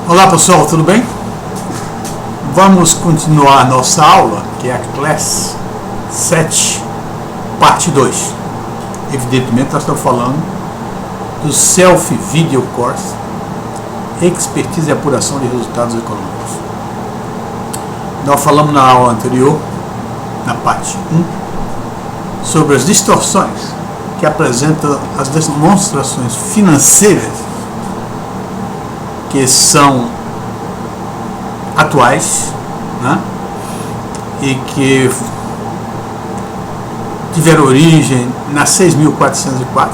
Olá pessoal, tudo bem? Vamos continuar a nossa aula, que é a Class 7, parte 2. Evidentemente nós estamos falando do Self Video Course, Expertise e Apuração de Resultados Econômicos. Nós falamos na aula anterior, na parte 1, sobre as distorções que apresentam as demonstrações financeiras que são atuais, né? E que tiveram origem na 6.404,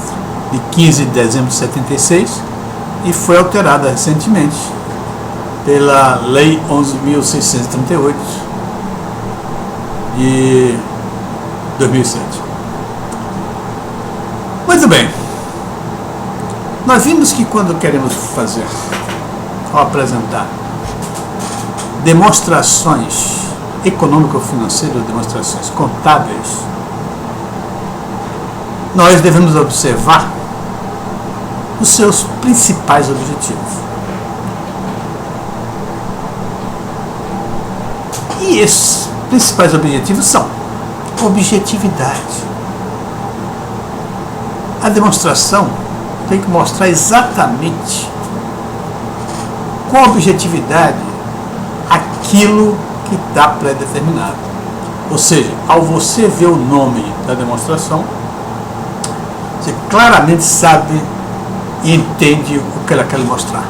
de 15 de dezembro de 76, e foi alterada recentemente pela Lei 11.638 de 2007. Muito bem, nós vimos que quando queremos fazer ou apresentar demonstrações econômico-financeiras, demonstrações contábeis, nós devemos observar os seus principais objetivos. E esses principais objetivos são objetividade. A demonstração tem que mostrar exatamente com objetividade aquilo que está pré-determinado. Ou seja, ao você ver o nome da demonstração, você claramente sabe e entende o que ela quer mostrar.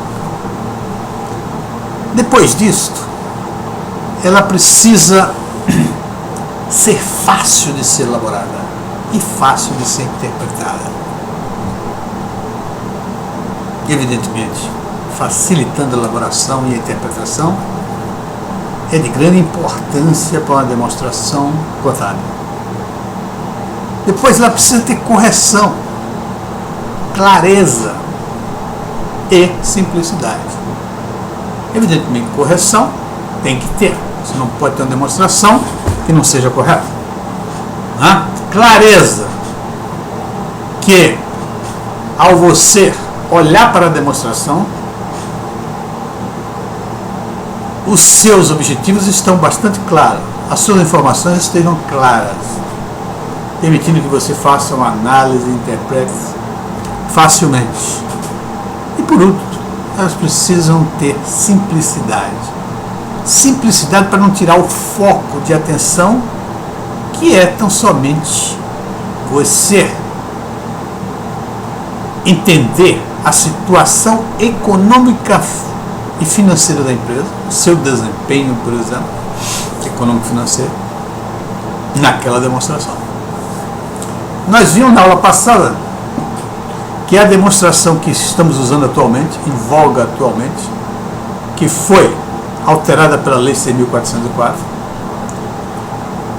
Depois disto, ela precisa ser fácil de ser elaborada e fácil de ser interpretada. Evidentemente, facilitando a elaboração e a interpretação é de grande importância para uma demonstração contábil. Depois ela precisa ter correção, clareza e simplicidade. Evidentemente, correção tem que ter. Você não pode ter uma demonstração que não seja correta. Clareza, que ao você olhar para a demonstração, os seus objetivos estão bastante claros, as suas informações estejam claras, permitindo que você faça uma análise e interprete facilmente. E por último, elas precisam ter simplicidade. Simplicidade para não tirar o foco de atenção, que é tão somente você entender a situação econômica e financeira da empresa, seu desempenho, por exemplo, econômico-financeiro, naquela demonstração. Nós vimos na aula passada que a demonstração que estamos usando atualmente, em voga atualmente, que foi alterada pela Lei 6.404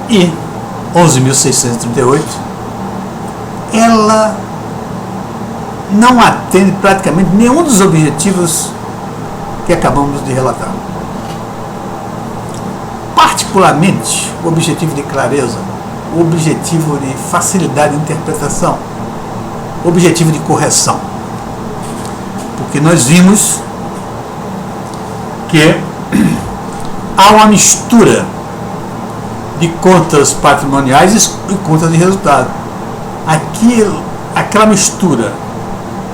e 11.638, ela não atende praticamente nenhum dos objetivos que acabamos de relatar. Particularmente o objetivo de clareza, o objetivo de facilidade de interpretação, o objetivo de correção. Porque nós vimos que há uma mistura de contas patrimoniais e contas de resultado. Aquela mistura,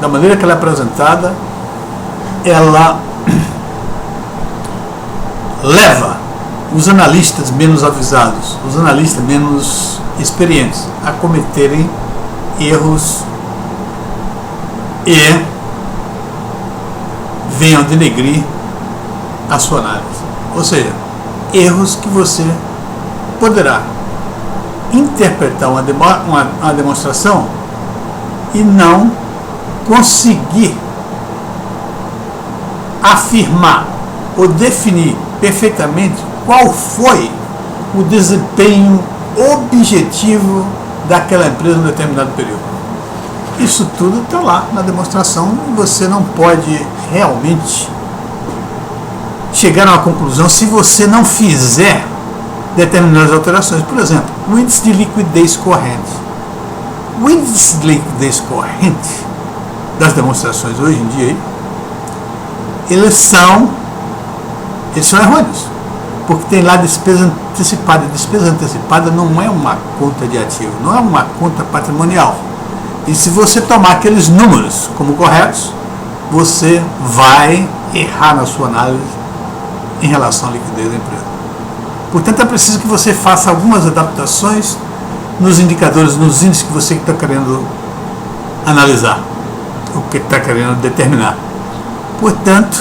da maneira que ela é apresentada, ela leva os analistas menos avisados, os analistas menos experientes, a cometerem erros e venham denegrir a sua análise. Ou seja, erros que você poderá interpretar uma demonstração e não conseguir afirmar ou definir perfeitamente qual foi o desempenho objetivo daquela empresa em um determinado período. Isso tudo está lá na demonstração e você não pode realmente chegar a uma conclusão se você não fizer determinadas alterações. Por exemplo, o índice de liquidez corrente. O índice de liquidez corrente das demonstrações hoje em dia, eles são Eles são errôneos, porque tem lá despesa antecipada. Despesa antecipada não é uma conta de ativo, não é uma conta patrimonial. E se você tomar aqueles números como corretos, você vai errar na sua análise em relação à liquidez da empresa. Portanto, é preciso que você faça algumas adaptações nos indicadores, nos índices que você está querendo analisar, o que está querendo determinar. Portanto,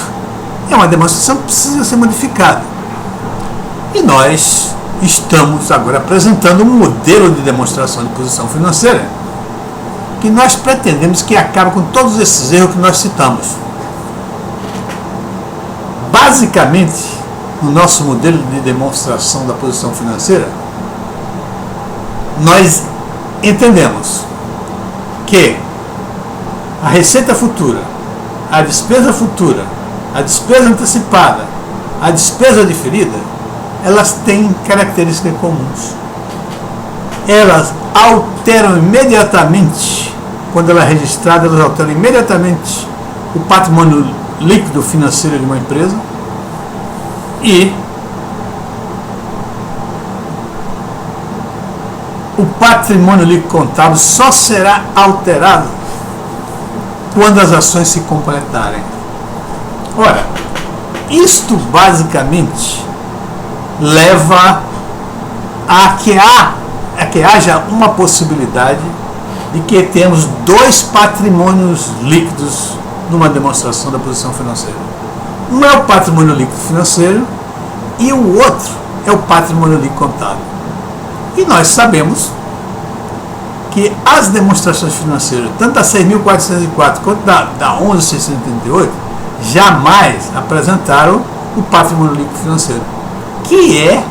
é uma demonstração que precisa ser modificada. E nós estamos agora apresentando um modelo de demonstração de posição financeira que nós pretendemos que acabe com todos esses erros que nós citamos. Basicamente, no nosso modelo de demonstração da posição financeira, nós entendemos que a receita futura, a despesa futura, a despesa antecipada, a despesa diferida, elas têm características comuns. Elas alteram imediatamente, quando ela é registrada, elas alteram imediatamente o patrimônio líquido financeiro de uma empresa e o patrimônio líquido contábil só será alterado quando as ações se completarem. Ora, isto basicamente leva a que haja uma possibilidade de que temos dois patrimônios líquidos numa demonstração da posição financeira. Um é o patrimônio líquido financeiro e o outro é o patrimônio líquido contábil. E nós sabemos que as demonstrações financeiras, tanto da 6.404 quanto da 11.638, jamais apresentaram o patrimônio líquido financeiro, que é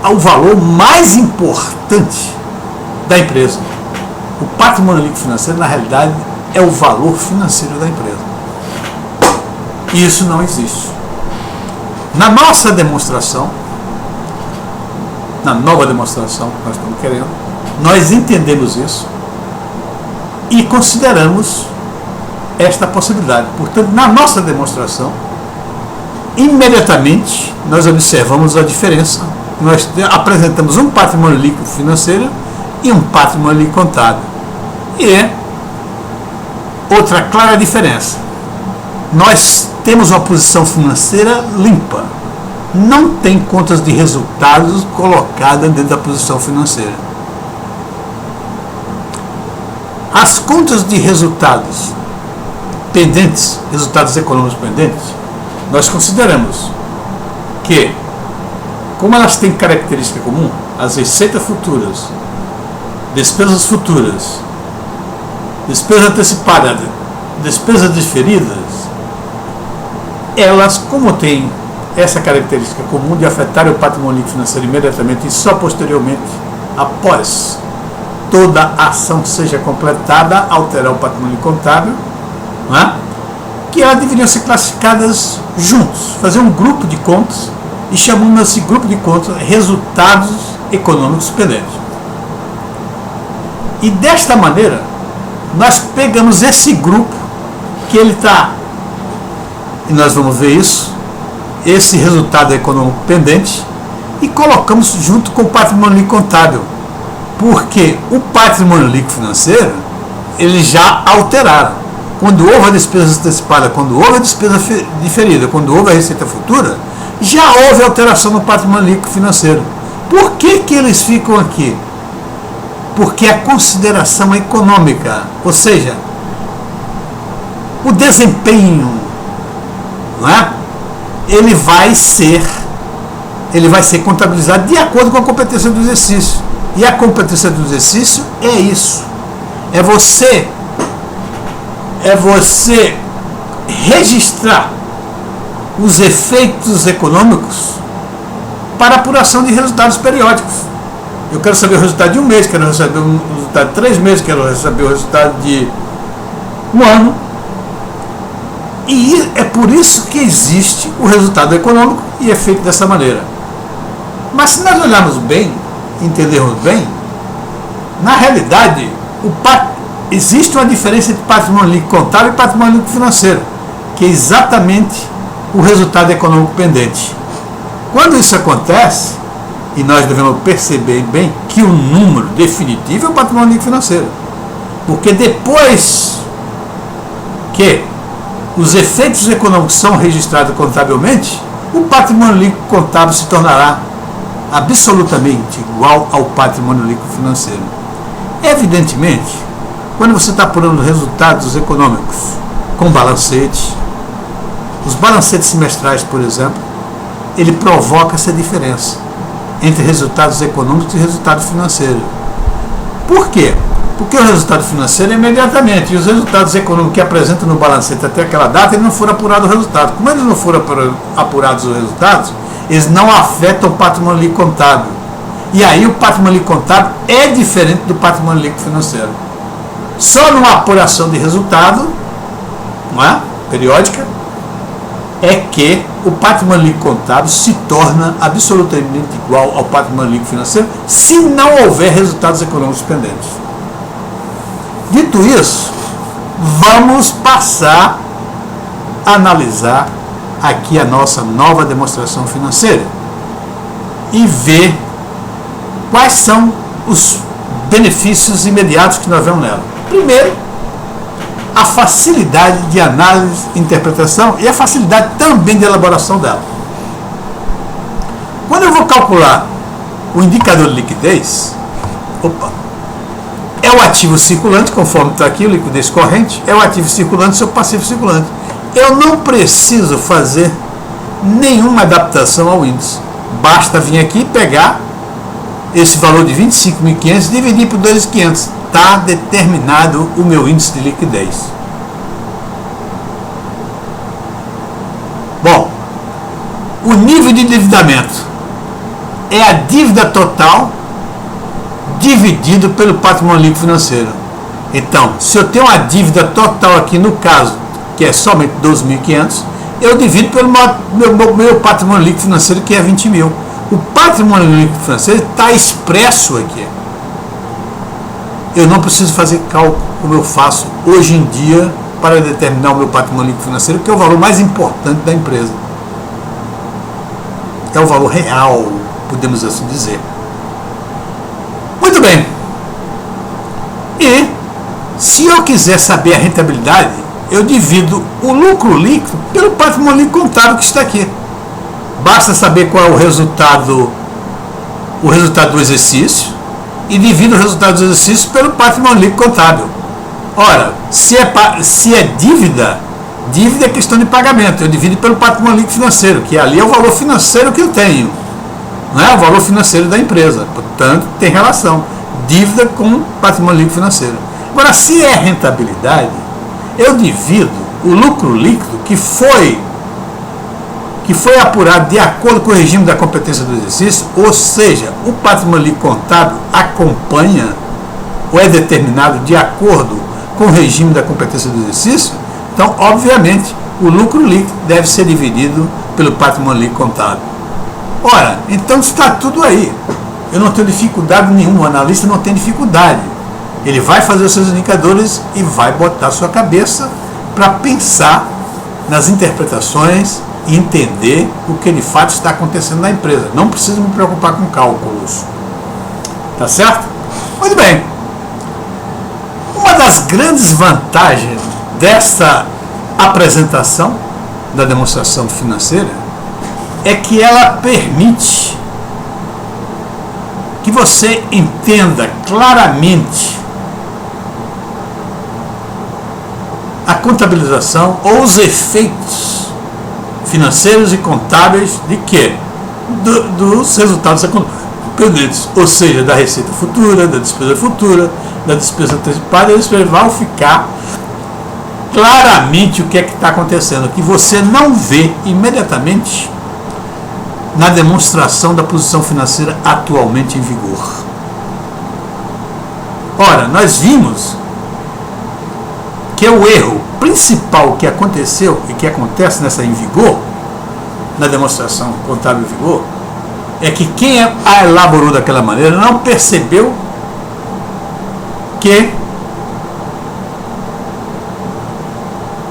o valor mais importante da empresa. O patrimônio líquido financeiro, na realidade, é o valor financeiro da empresa. E isso não existe. Na nossa demonstração, na nova demonstração que nós estamos querendo, nós entendemos isso e consideramos esta possibilidade. Portanto, na nossa demonstração, imediatamente nós observamos a diferença. Nós apresentamos um patrimônio líquido financeiro e um patrimônio líquido contábil. E outra clara diferença: nós temos uma posição financeira limpa. Não tem contas de resultados colocadas dentro da posição financeira. As contas de resultados pendentes, resultados econômicos pendentes, nós consideramos que, como elas têm característica comum, as receitas futuras, despesas futuras, despesa antecipada, despesas diferidas, elas, como têm essa característica comum de afetar o patrimônio líquido financeiro imediatamente e só posteriormente, após toda a ação seja completada, alterar o patrimônio contábil, né? Que elas deveriam ser classificadas juntos, fazer um grupo de contas e chamando esse grupo de contas resultados econômicos pendentes. E desta maneira, nós pegamos esse grupo que ele está, e nós vamos ver isso, esse resultado econômico pendente, e colocamos junto com o patrimônio líquido contábil, porque o patrimônio líquido financeiro, eles já alteraram. Quando houve a despesa antecipada, quando houve a despesa diferida, quando houve a receita futura, já houve alteração no patrimônio líquido financeiro. Por que eles ficam aqui? Porque a consideração econômica, ou seja, o desempenho, não é? Ele vai ser contabilizado de acordo com a competência do exercício. E a competência do exercício é isso. É você registrar os efeitos econômicos para apuração de resultados periódicos. Eu quero saber o resultado de um mês, quero saber o resultado de 3 meses, quero saber o resultado de um ano. E é por isso que existe o resultado econômico e é feito dessa maneira. Mas se nós olharmos bem, entendermos bem, na realidade, existe uma diferença entre patrimônio líquido contábil e patrimônio líquido financeiro, que é exatamente o resultado econômico pendente. Quando isso acontece, e nós devemos perceber bem que o número definitivo é o patrimônio líquido financeiro, porque depois que os efeitos econômicos são registrados contabilmente, o patrimônio líquido contábil se tornará absolutamente igual ao patrimônio líquido financeiro. Evidentemente, quando você está apurando resultados econômicos com balancete, os balancetes semestrais, por exemplo, ele provoca essa diferença entre resultados econômicos e resultado financeiro. Por quê? Porque o resultado financeiro é imediatamente, e os resultados econômicos que apresentam no balancete até aquela data, eles não foram apurados o resultado. Como eles não foram apurados os resultados, eles não afetam o patrimônio líquido contábil. E aí o patrimônio líquido contábil é diferente do patrimônio líquido financeiro. Só numa apuração de resultado, não é? Periódica, é que o patrimônio líquido contábil se torna absolutamente igual ao patrimônio líquido financeiro se não houver resultados econômicos pendentes. Dito isso, vamos passar a analisar aqui a nossa nova demonstração financeira e ver quais são os benefícios imediatos que nós vemos nela. Primeiro, a facilidade de análise e interpretação e a facilidade também de elaboração dela. Quando eu vou calcular o indicador de liquidez, é o ativo circulante, conforme está aqui, o liquidez corrente, é o ativo circulante, seu passivo circulante. Eu não preciso fazer nenhuma adaptação ao índice. Basta vir aqui e pegar esse valor de 25.500 e dividir por 2.500. Está determinado o meu índice de liquidez. Bom, o nível de endividamento é a dívida total dividido pelo patrimônio líquido financeiro. Então, se eu tenho uma dívida total aqui, no caso, que é somente 12.500, eu divido pelo meu patrimônio líquido financeiro, que é 20 mil. O patrimônio líquido financeiro está expresso aqui. Eu não preciso fazer cálculo como eu faço hoje em dia para determinar o meu patrimônio líquido financeiro, que é o valor mais importante da empresa. É o valor real, podemos assim dizer. Muito bem. E se eu quiser saber a rentabilidade, eu divido o lucro líquido pelo patrimônio líquido contábil que está aqui. Basta saber qual é o resultado do exercício e divido o resultado do exercício pelo patrimônio líquido contábil. Ora, se é dívida é questão de pagamento. Eu divido pelo patrimônio líquido financeiro, que ali é o valor financeiro que eu tenho. Não é o valor financeiro da empresa. Portanto, tem relação. Dívida com patrimônio líquido financeiro. Agora, se é rentabilidade, eu divido o lucro líquido que foi apurado de acordo com o regime da competência do exercício, ou seja, o patrimônio líquido contábil acompanha ou é determinado de acordo com o regime da competência do exercício. Então, obviamente, o lucro líquido deve ser dividido pelo patrimônio líquido contábil. Ora, então está tudo aí. Eu não tenho dificuldade nenhuma, o analista não tem dificuldade. Ele vai fazer os seus indicadores e vai botar a sua cabeça para pensar nas interpretações e entender o que de fato está acontecendo na empresa. Não preciso me preocupar com cálculos. Tá certo? Muito bem. Uma das grandes vantagens dessa apresentação da demonstração financeira é que ela permite que você entenda claramente a contabilização ou os efeitos financeiros e contábeis de quê? Dos resultados pendentes, ou seja, da receita futura, da despesa antecipada. Eles vão ficar claramente o que é que está acontecendo, que você não vê imediatamente na demonstração da posição financeira atualmente em vigor. Ora, nós vimos que o erro principal que aconteceu e que acontece nessa em vigor, na demonstração contábil em vigor, é que quem a elaborou daquela maneira não percebeu que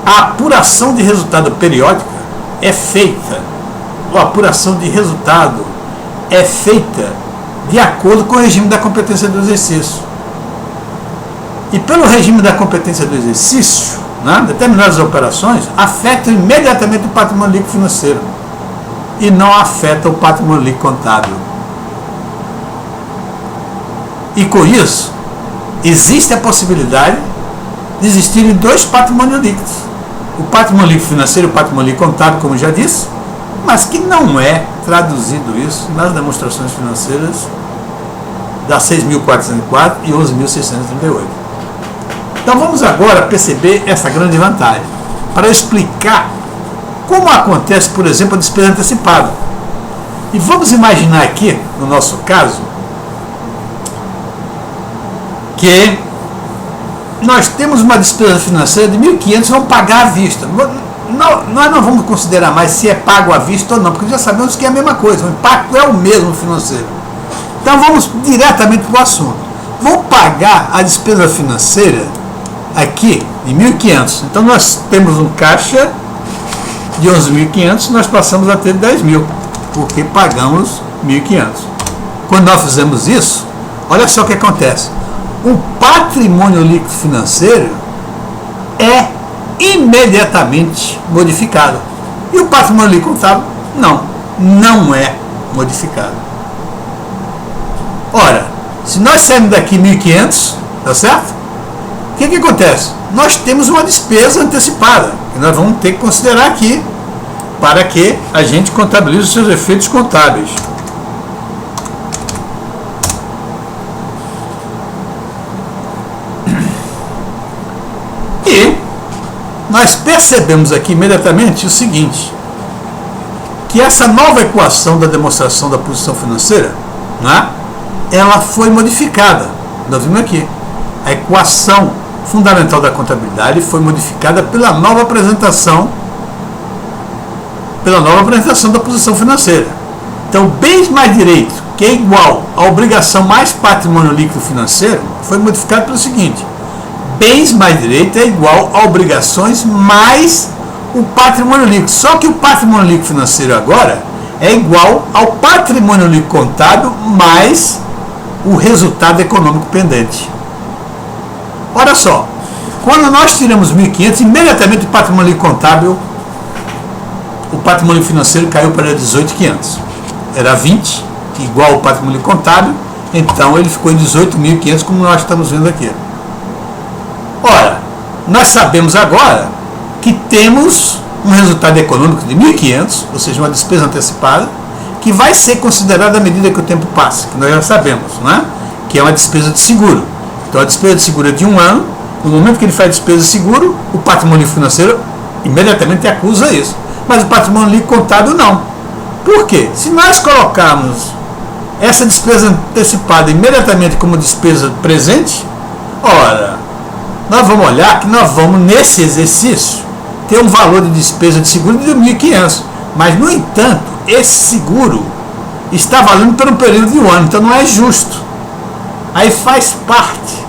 a apuração de resultado periódica é feita a apuração de resultado é feita de acordo com o regime da competência do exercício. E pelo regime da competência do exercício, né, determinadas operações afetam imediatamente o patrimônio líquido financeiro e não afetam o patrimônio líquido contábil. E com isso, existe a possibilidade de existirem dois patrimônios líquidos. O patrimônio líquido financeiro e o patrimônio líquido contábil, como já disse, mas que não é traduzido isso nas demonstrações financeiras da 6.404 e 11.638. Então vamos agora perceber essa grande vantagem, para explicar como acontece, por exemplo, a despesa antecipada. E vamos imaginar aqui, no nosso caso, que nós temos uma despesa financeira de 1.500, vamos pagar à vista. Nós não vamos considerar mais se é pago à vista ou não, porque já sabemos que é a mesma coisa, o impacto é o mesmo financeiro. Então vamos diretamente para o assunto. Vamos pagar a despesa financeira aqui de 1.500. Então nós temos um caixa de 11.500, nós passamos a ter 10.000, porque pagamos 1.500. Quando nós fizemos isso, olha só o que acontece. O patrimônio líquido financeiro é imediatamente modificado. E o patrimônio líquido contábil não é modificado. Ora, se nós sairmos daqui 1.500, tá certo? O que acontece? Nós temos uma despesa antecipada, que nós vamos ter que considerar aqui, para que a gente contabilize os seus efeitos contábeis. E nós percebemos aqui imediatamente o seguinte, que essa nova equação da demonstração da posição financeira, né, ela foi modificada. Nós vimos aqui, a equação fundamental da contabilidade foi modificada pela nova apresentação da posição financeira. Então, bens mais direito, que é igual a obrigação mais patrimônio líquido financeiro, foi modificado pelo seguinte: bens mais direito é igual a obrigações mais o patrimônio líquido. Só que o patrimônio líquido financeiro agora é igual ao patrimônio líquido contábil mais o resultado econômico pendente. Olha só, quando nós tiramos 1.500, imediatamente o patrimônio líquido contábil, o patrimônio financeiro caiu para 18.500. Era 20, igual ao patrimônio líquido contábil, então ele ficou em 18.500, como nós estamos vendo aqui. Ora, nós sabemos agora que temos um resultado econômico de 1.500, ou seja, uma despesa antecipada, que vai ser considerada à medida que o tempo passa, que nós já sabemos, né? Que é uma despesa de seguro. Então a despesa de seguro é de 1 ano, no momento que ele faz despesa de seguro, o patrimônio financeiro imediatamente acusa isso, mas o patrimônio líquido contábil não. Por quê? Se nós colocarmos essa despesa antecipada imediatamente como despesa presente, ora, nós vamos olhar que nós vamos, nesse exercício, ter um valor de despesa de seguro de 1.500. Mas, no entanto, esse seguro está valendo por um período de 1 ano, então não é justo. Aí faz parte,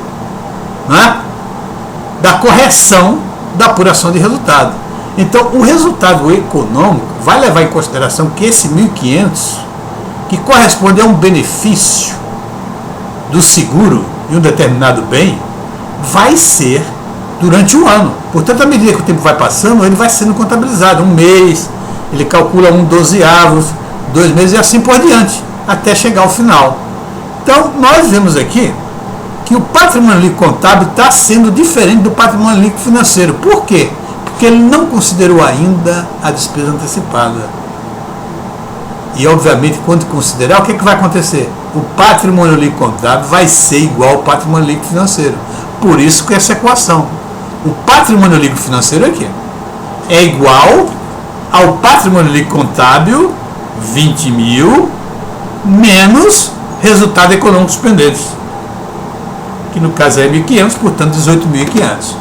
né, da correção da apuração de resultado. Então, o resultado econômico vai levar em consideração que esse 1.500, que corresponde a um benefício do seguro de um determinado bem, vai ser durante 1 ano. Portanto, à medida que o tempo vai passando, ele vai sendo contabilizado. 1 mês, ele calcula 1/12, 2 meses e assim por diante, até chegar ao final. Então, nós vemos aqui que o patrimônio líquido contábil está sendo diferente do patrimônio líquido financeiro. Por quê? Porque ele não considerou ainda a despesa antecipada. E, obviamente, quando considerar, o que vai acontecer? O patrimônio líquido contábil vai ser igual ao patrimônio líquido financeiro. Por isso que essa equação, o patrimônio líquido financeiro aqui, é igual ao patrimônio líquido contábil, 20.000, menos resultado econômico pendentes, que no caso é 1.500, portanto 18.500.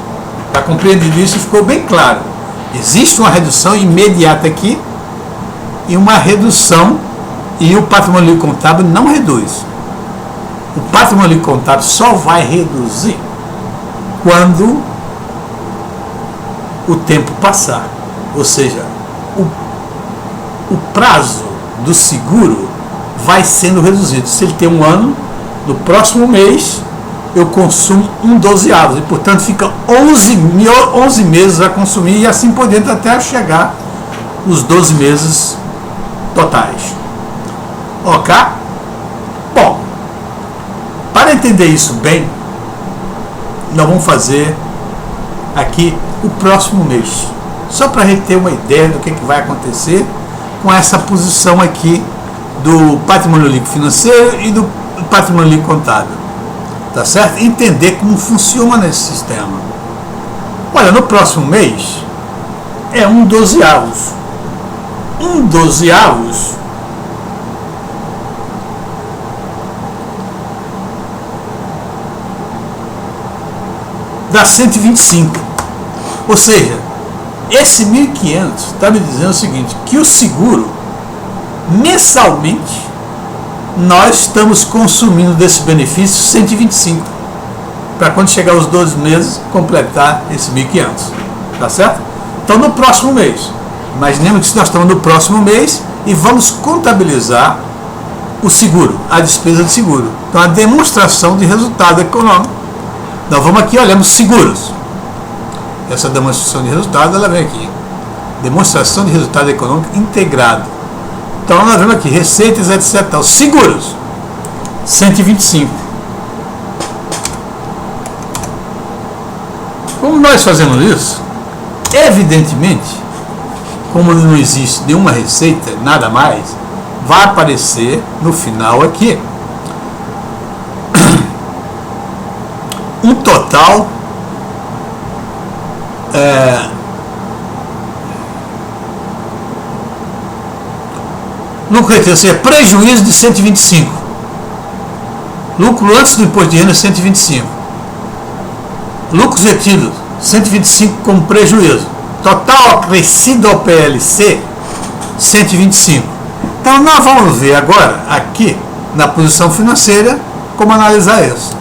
Está compreendido isso? Ficou bem claro. Existe uma redução imediata aqui e uma redução, e o patrimônio líquido contábil não reduz. O patrimônio líquido contábil só vai reduzir quando o tempo passar. Ou seja, o prazo do seguro vai sendo reduzido. Se ele tem um ano, no próximo mês eu consumo um 12avos e, portanto, fica 11 meses a consumir e assim por diante até chegar os 12 meses totais. Ok? Bom, para entender isso bem, nós vamos fazer aqui o próximo mês, só para a gente ter uma ideia do que vai acontecer com essa posição aqui do patrimônio líquido financeiro e do patrimônio líquido contábil, tá certo? Entender como funciona nesse sistema. Olha, no próximo mês é um 12avos. Um 12avos dá 125. Ou seja, esse 1.500 está me dizendo o seguinte, que o seguro, mensalmente, nós estamos consumindo desse benefício 125. Para quando chegar os 12 meses, completar esse 1.500. Tá certo? Então, no próximo mês, imaginemos que nós estamos no próximo mês e vamos contabilizar o seguro, a despesa de seguro. Então, a demonstração de resultado econômico. Nós vamos aqui, olhamos seguros. Essa demonstração de resultado, ela vem aqui. Demonstração de resultado econômico integrado. Então, nós vemos aqui, receitas, etc. Seguros, 125. Como nós fazemos isso? Evidentemente, como não existe nenhuma receita, nada mais, vai aparecer no final aqui um total lucro retido, ou seja, prejuízo de 125. Lucro antes do imposto de renda 125. Lucros retidos 125 como prejuízo. Total acrescido ao PLC 125. Então nós vamos ver agora aqui na posição financeira como analisar isso.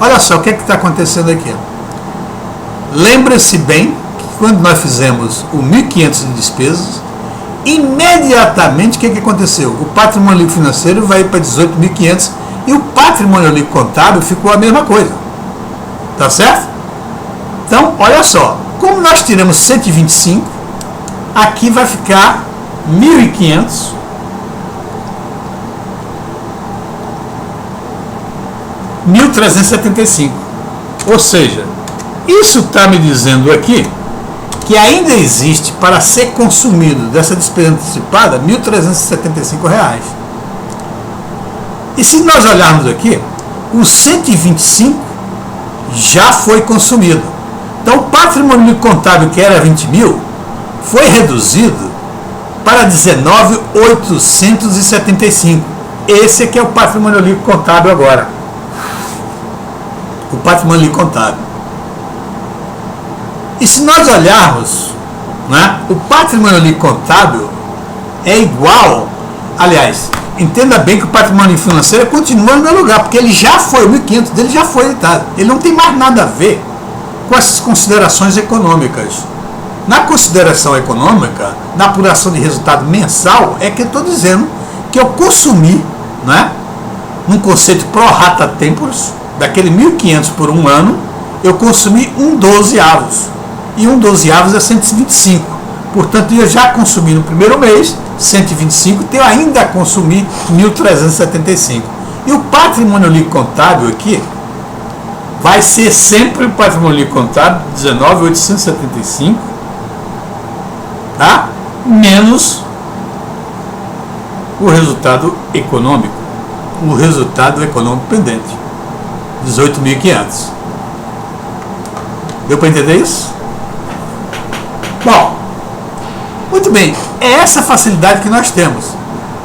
Olha só o que está acontecendo aqui. Lembre-se bem que quando nós fizemos o 1.500 de despesas, imediatamente o que aconteceu? O patrimônio líquido financeiro vai para 18.500 e o patrimônio líquido contábil ficou a mesma coisa. Tá certo? Então, olha só. Como nós tiramos 125, aqui vai ficar 1.500 1.375. Ou seja, isso está me dizendo aqui que ainda existe para ser consumido dessa despesa antecipada R$ 1.375. E se nós olharmos aqui, o 125 já foi consumido. Então o patrimônio líquido contábil, que era 20 mil, foi reduzido para 19.875. Esse aqui é o patrimônio líquido contábil agora. O patrimônio líquido contábil. E se nós olharmos, né, o patrimônio líquido contábil é igual, aliás, entenda bem que o patrimônio financeiro continua no meu lugar, porque ele já foi, o 1.500 dele já foi editado. Ele não tem mais nada a ver com essas considerações econômicas. Na consideração econômica, na apuração de resultado mensal, é que eu estou dizendo que eu consumi, né, num conceito pro rata temporis, daquele 1.500 por um ano, eu consumi um 12avos. E um 12avos é 125. Portanto, eu já consumi no primeiro mês 125, então eu ainda consumi 1.375. E o patrimônio líquido contábil aqui vai ser sempre o patrimônio líquido contábil 19.875, tá? Menos o resultado econômico. O resultado econômico pendente, 18.500. Deu para entender isso? Bom, muito bem, é essa facilidade que nós temos.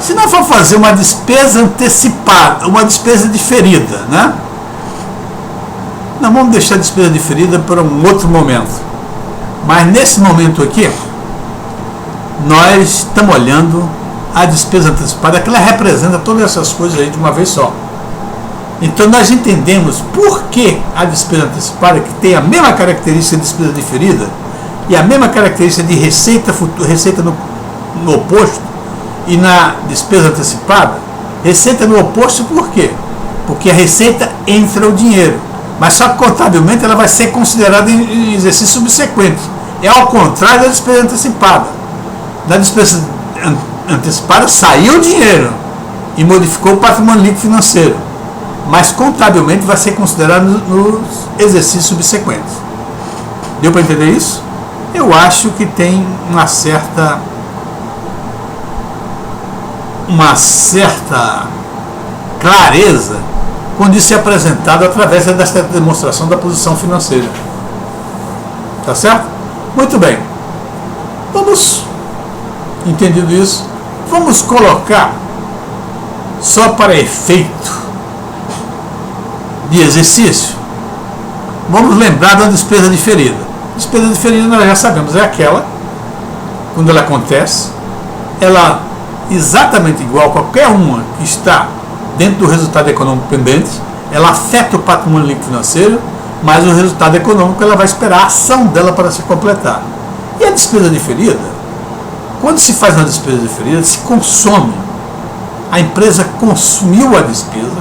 Se nós for fazer uma despesa antecipada, uma despesa diferida, né? Nós vamos deixar a despesa diferida para um outro momento. Mas nesse momento aqui, nós estamos olhando a despesa antecipada, que ela representa todas essas coisas aí de uma vez só. Então nós entendemos por que a despesa antecipada, que tem a mesma característica de despesa diferida e a mesma característica de receita futura, receita no oposto, E na despesa antecipada, receita no oposto por quê? Porque a receita entra o dinheiro, mas só que contabilmente ela vai ser considerada em exercício subsequente. É ao contrário da despesa antecipada. Na despesa antecipada saiu o dinheiro e modificou o patrimônio líquido financeiro, mas contabilmente vai ser considerado nos exercícios subsequentes. Deu para entender isso? Eu acho que tem uma certa clareza quando isso é apresentado através dessa demonstração da posição financeira. Tá certo? Muito bem. Vamos, entendido isso, vamos colocar só para efeito de exercício. Vamos lembrar da despesa diferida. Despesa diferida nós já sabemos, é aquela, quando ela acontece, ela exatamente igual a qualquer uma que está dentro do resultado econômico pendente, ela afeta o patrimônio líquido financeiro, mas o resultado econômico ela vai esperar a ação dela para se completar. E a despesa diferida, quando se faz uma despesa diferida, se consome. A empresa consumiu a despesa,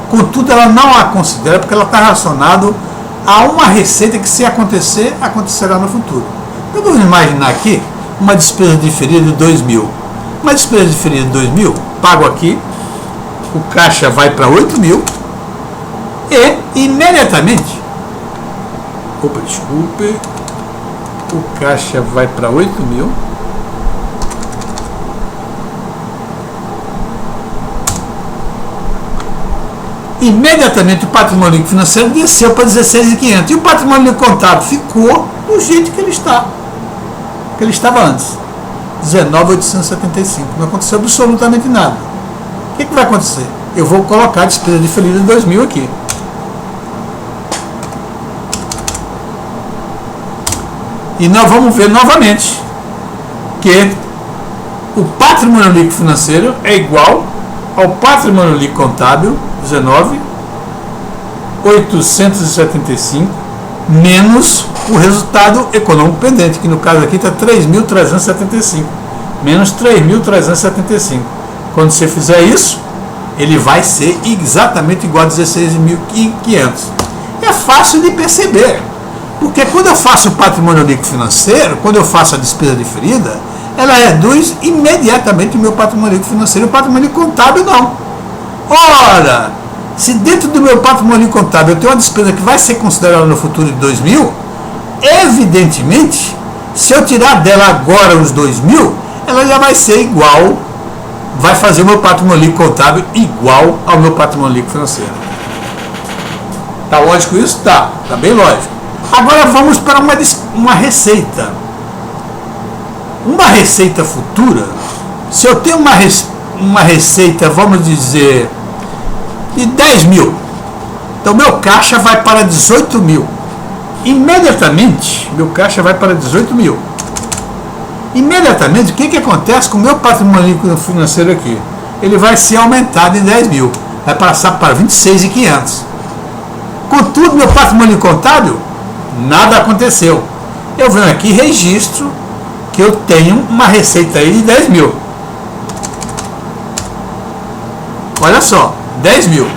contudo ela não a considera porque ela está relacionada a uma receita que, se acontecer, acontecerá no futuro. Então vamos imaginar aqui uma despesa diferida de 2.000. Uma despesa diferida de 2.000, pago aqui, o caixa vai para 8.000 e imediatamente, o caixa vai para 8.000 imediatamente o patrimônio líquido financeiro desceu para 16.500 e o patrimônio líquido contábil ficou do jeito que ele está, que ele estava antes, 19.875. Não aconteceu absolutamente nada. O que vai acontecer? Eu vou colocar a despesa diferida de 2.000 aqui. E nós vamos ver novamente que o patrimônio líquido financeiro é igual ao patrimônio líquido contábil, 19.875, menos o resultado econômico pendente, que no caso aqui está 3.375, menos 3.375. Quando você fizer isso, ele vai ser exatamente igual a 16.500. É fácil de perceber, porque quando eu faço o patrimônio líquido financeiro, quando eu faço a despesa diferida, ela reduz imediatamente o meu patrimônio líquido financeiro, o patrimônio contábil não. Ora, se dentro do meu patrimônio contábil eu tenho uma despesa que vai ser considerada no futuro de 2.000, evidentemente, se eu tirar dela agora os 2.000, ela já vai ser igual, vai fazer o meu patrimônio líquido contábil igual ao meu patrimônio líquido financeiro. Tá lógico isso? Tá bem lógico. Agora vamos para uma receita. Uma receita futura, se eu tenho uma receita, vamos dizer, de 10.000, então meu caixa vai para 18.000. Imediatamente, meu caixa vai para 18.000. Imediatamente, o que acontece com o meu patrimônio líquido financeiro aqui? Ele vai ser aumentado em 10.000, vai passar para 26.500. Contudo, meu patrimônio contábil, nada aconteceu. Eu venho aqui e registro que eu tenho uma receita aí de 10.000. Olha só, 10.000.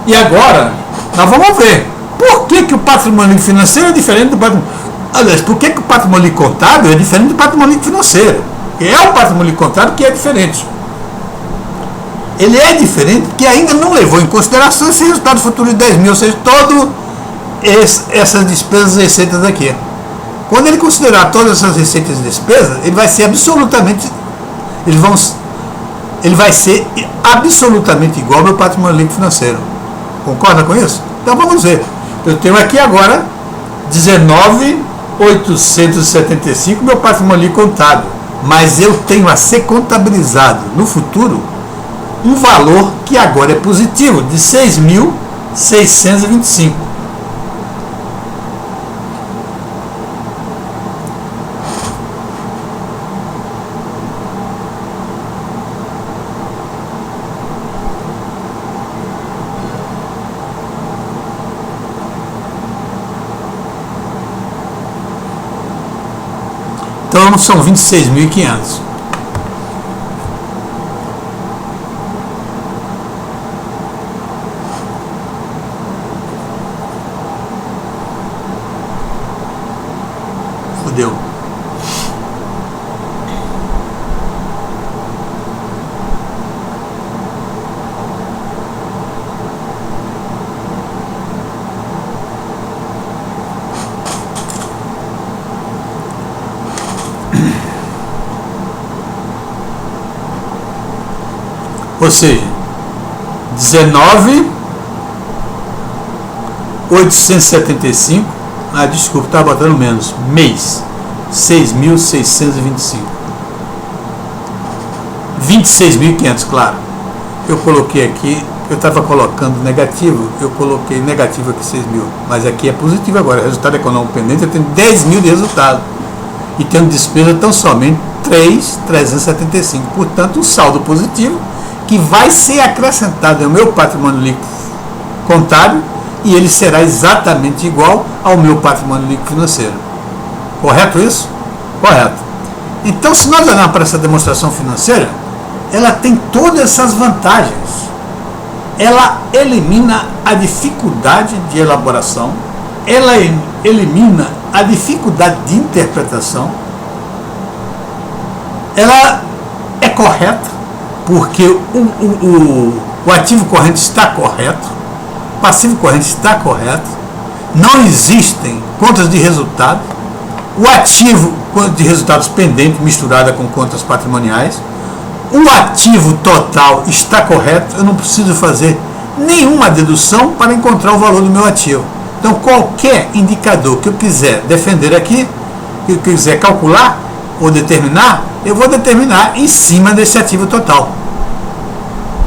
E agora, nós vamos ver por que o patrimônio financeiro é diferente do patrimônio. Aliás, por que o patrimônio contábil é diferente do patrimônio financeiro? É o patrimônio contábil que é diferente. Ele é diferente porque ainda não levou em consideração esse resultado futuro de 10.000, ou seja, todas essas despesas e receitas aqui. Quando ele considerar todas essas receitas e despesas, ele vai ser absolutamente, ele vai ser absolutamente igual ao meu patrimônio líquido financeiro. Concorda com isso? Então vamos ver. Eu tenho aqui agora 19.875 meu patrimônio líquido contábil, mas eu tenho a ser contabilizado no futuro um valor que agora é positivo, de 6.625. Então são 26.500. Ou seja, 19.875, desculpa, estava botando menos, mês, 6.625. 26.500, claro. Eu coloquei aqui, eu estava colocando negativo, eu coloquei negativo aqui 6.000, mas aqui é positivo agora. Resultado econômico pendente, eu tenho 10.000 de resultado e tenho despesa tão somente 3.375. Portanto, um saldo positivo que vai ser acrescentado ao meu patrimônio líquido contábil e ele será exatamente igual ao meu patrimônio líquido financeiro. Correto isso? Correto. Então, se nós olharmos para essa demonstração financeira, ela tem todas essas vantagens. Ela elimina a dificuldade de elaboração, ela elimina a dificuldade de interpretação, ela é correta, porque o ativo corrente está correto, o passivo corrente está correto, não existem contas de resultado, o ativo de resultados pendentes misturada com contas patrimoniais, o ativo total está correto, eu não preciso fazer nenhuma dedução para encontrar o valor do meu ativo. Então, qualquer indicador que eu quiser defender aqui, que eu quiser calcular ou determinar, eu vou determinar em cima desse ativo total,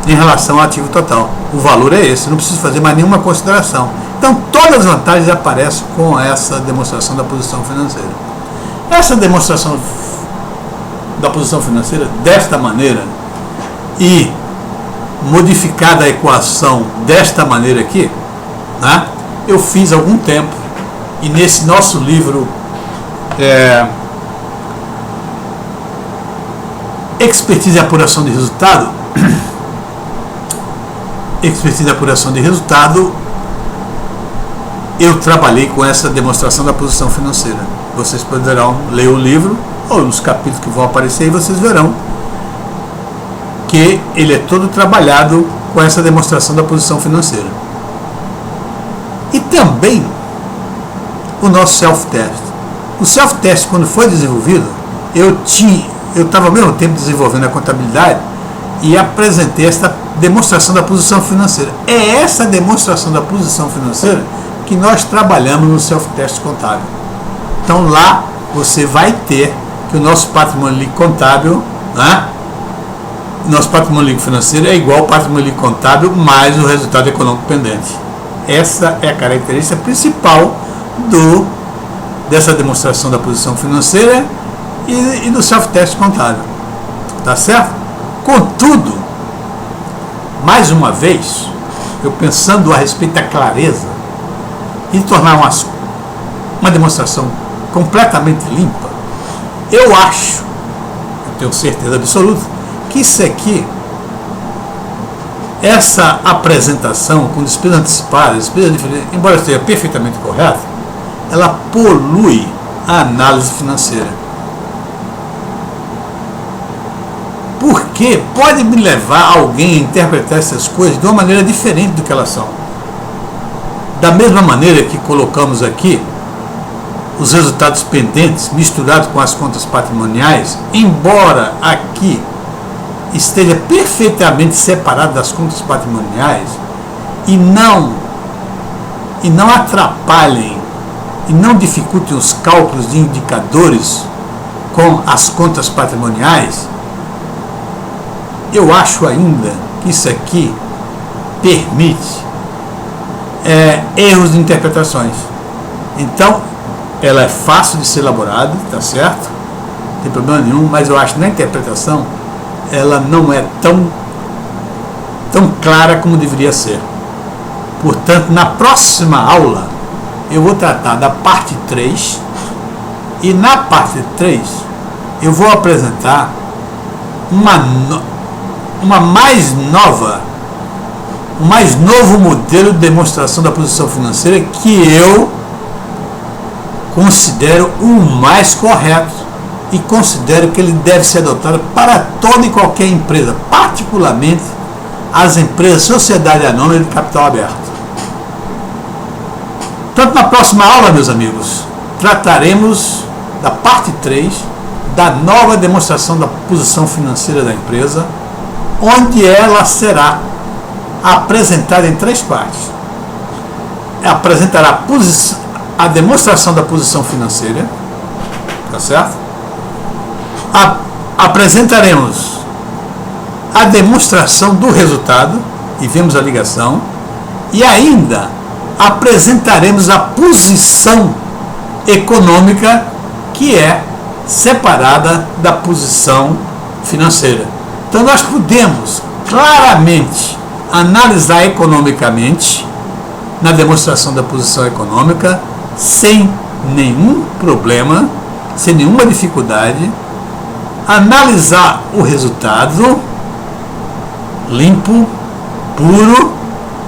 em relação ao ativo total. O valor é esse, eu não preciso fazer mais nenhuma consideração. Então, todas as vantagens aparecem com essa demonstração da posição financeira. Essa demonstração da posição financeira desta maneira e modificada a equação desta maneira aqui, né, eu fiz há algum tempo e nesse nosso livro Expertise e Apuração de Resultado, Expertise e Apuração de Resultado, eu trabalhei com essa demonstração da posição financeira. Vocês poderão ler o livro ou nos capítulos que vão aparecer e vocês verão que ele é todo trabalhado com essa demonstração da posição financeira. E também o nosso self-test. O self-test, quando foi desenvolvido, eu estava ao mesmo tempo desenvolvendo a contabilidade e apresentei esta demonstração da posição financeira. É essa demonstração da posição financeira que nós trabalhamos no self-test contábil. Então lá você vai ter que o nosso patrimônio líquido contábil, né, nosso patrimônio líquido financeiro é igual ao patrimônio líquido contábil mais o resultado econômico pendente. Essa é a característica principal dessa demonstração da posição financeira e do self-test contábil. Tá certo? Contudo, mais uma vez, eu pensando a respeito da clareza e de tornar uma demonstração completamente limpa, eu acho, eu tenho certeza absoluta, que isso aqui, essa apresentação com despesa antecipada, despesa diferente, embora esteja perfeitamente correta, ela polui a análise financeira. Porque pode me levar alguém a interpretar essas coisas de uma maneira diferente do que elas são. Da mesma maneira que colocamos aqui os resultados pendentes misturados com as contas patrimoniais, embora aqui esteja perfeitamente separado das contas patrimoniais e não atrapalhem e não dificultem os cálculos de indicadores com as contas patrimoniais, eu acho ainda que isso aqui permite erros de interpretações. Então, ela é fácil de ser elaborada, tá certo? Não tem problema nenhum, mas eu acho que na interpretação ela não é tão clara como deveria ser. Portanto, na próxima aula eu vou tratar da parte 3 e na parte 3 eu vou apresentar um mais novo modelo de demonstração da posição financeira que eu considero o mais correto e considero que ele deve ser adotado para toda e qualquer empresa, particularmente as empresas sociedade anônima de capital aberto. Portanto, na próxima aula, meus amigos, trataremos da parte 3 da nova demonstração da posição financeira da empresa onde ela será apresentada em 3 partes. Apresentará a demonstração da posição financeira, tá certo? Apresentaremos a demonstração do resultado, e vemos a ligação, e ainda apresentaremos a posição econômica, que é separada da posição financeira. Então nós podemos claramente analisar economicamente na demonstração da posição econômica sem nenhum problema, sem nenhuma dificuldade, analisar o resultado limpo, puro,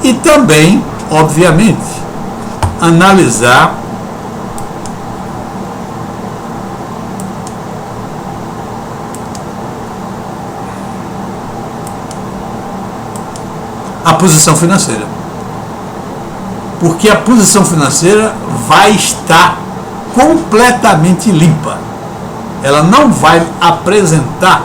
e também, obviamente, analisar a posição financeira. Porque a posição financeira vai estar completamente limpa. Ela não vai apresentar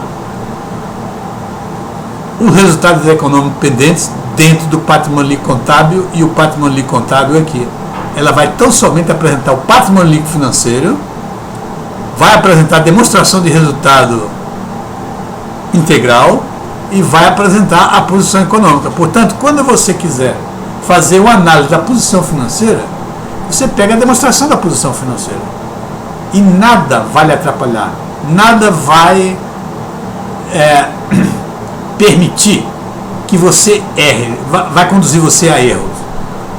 os resultados econômicos pendentes dentro do patrimônio líquido contábil e o patrimônio líquido contábil aqui. Ela vai tão somente apresentar o patrimônio líquido financeiro, vai apresentar a demonstração de resultado integral e vai apresentar a posição econômica. Portanto, quando você quiser fazer uma análise da posição financeira, você pega a demonstração da posição financeira. E nada vai lhe atrapalhar, nada vai permitir que você erre, vai conduzir você a erros,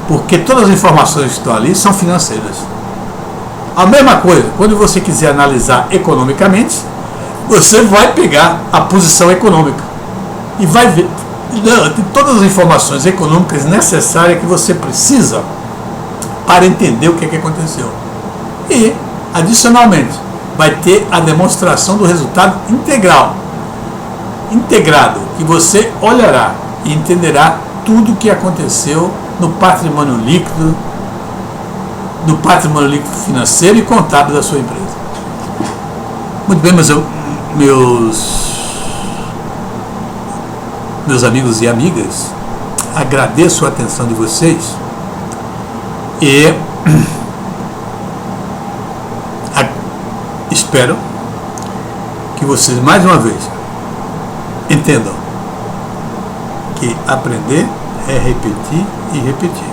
porque todas as informações que estão ali são financeiras. A mesma coisa, quando você quiser analisar economicamente, você vai pegar a posição econômica e vai ver todas as informações econômicas necessárias que você precisa para entender o que aconteceu. E, adicionalmente, vai ter a demonstração do resultado integrado, que você olhará e entenderá tudo o que aconteceu no patrimônio líquido financeiro e contábil da sua empresa. Muito bem, meus amigos e amigas, agradeço a atenção de vocês e espero que vocês mais uma vez entendam que aprender é repetir e repetir.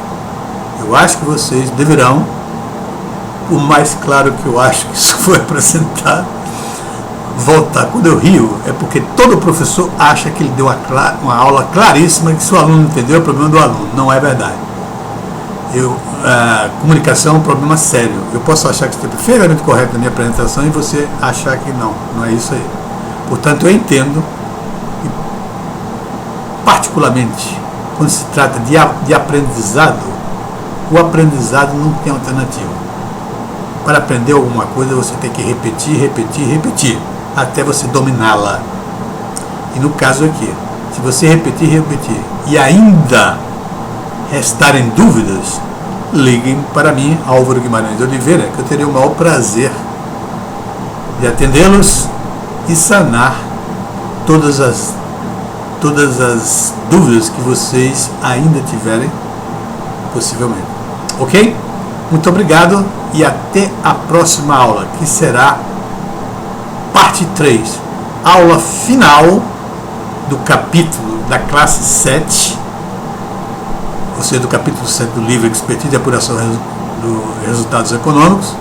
Eu acho que vocês deverão, por mais claro que eu acho que isso foi apresentado, voltar. Quando eu rio, é porque todo professor acha que ele deu uma aula claríssima, que se o aluno não entendeu, é problema do aluno. Não é verdade. Comunicação é um problema sério. Eu posso achar que está perfeitamente correto na minha apresentação e você achar que não é isso aí. Portanto, eu entendo, e particularmente quando se trata de aprendizado, o aprendizado não tem alternativa. Para aprender alguma coisa, você tem que repetir, até você dominá-la. E no caso aqui, se você repetir e ainda restarem dúvidas, liguem para mim, Álvaro Guimarães de Oliveira, que eu terei o maior prazer de atendê-los e sanar todas as dúvidas que vocês ainda tiverem, possivelmente. Ok? Muito obrigado e até a próxima aula, que será parte 3, aula final do capítulo da classe 7, ou seja, do capítulo 7 do livro Expertise de Apuração dos Resultados Econômicos,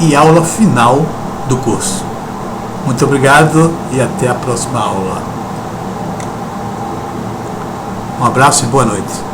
e aula final do curso. Muito obrigado e até a próxima aula. Um abraço e boa noite.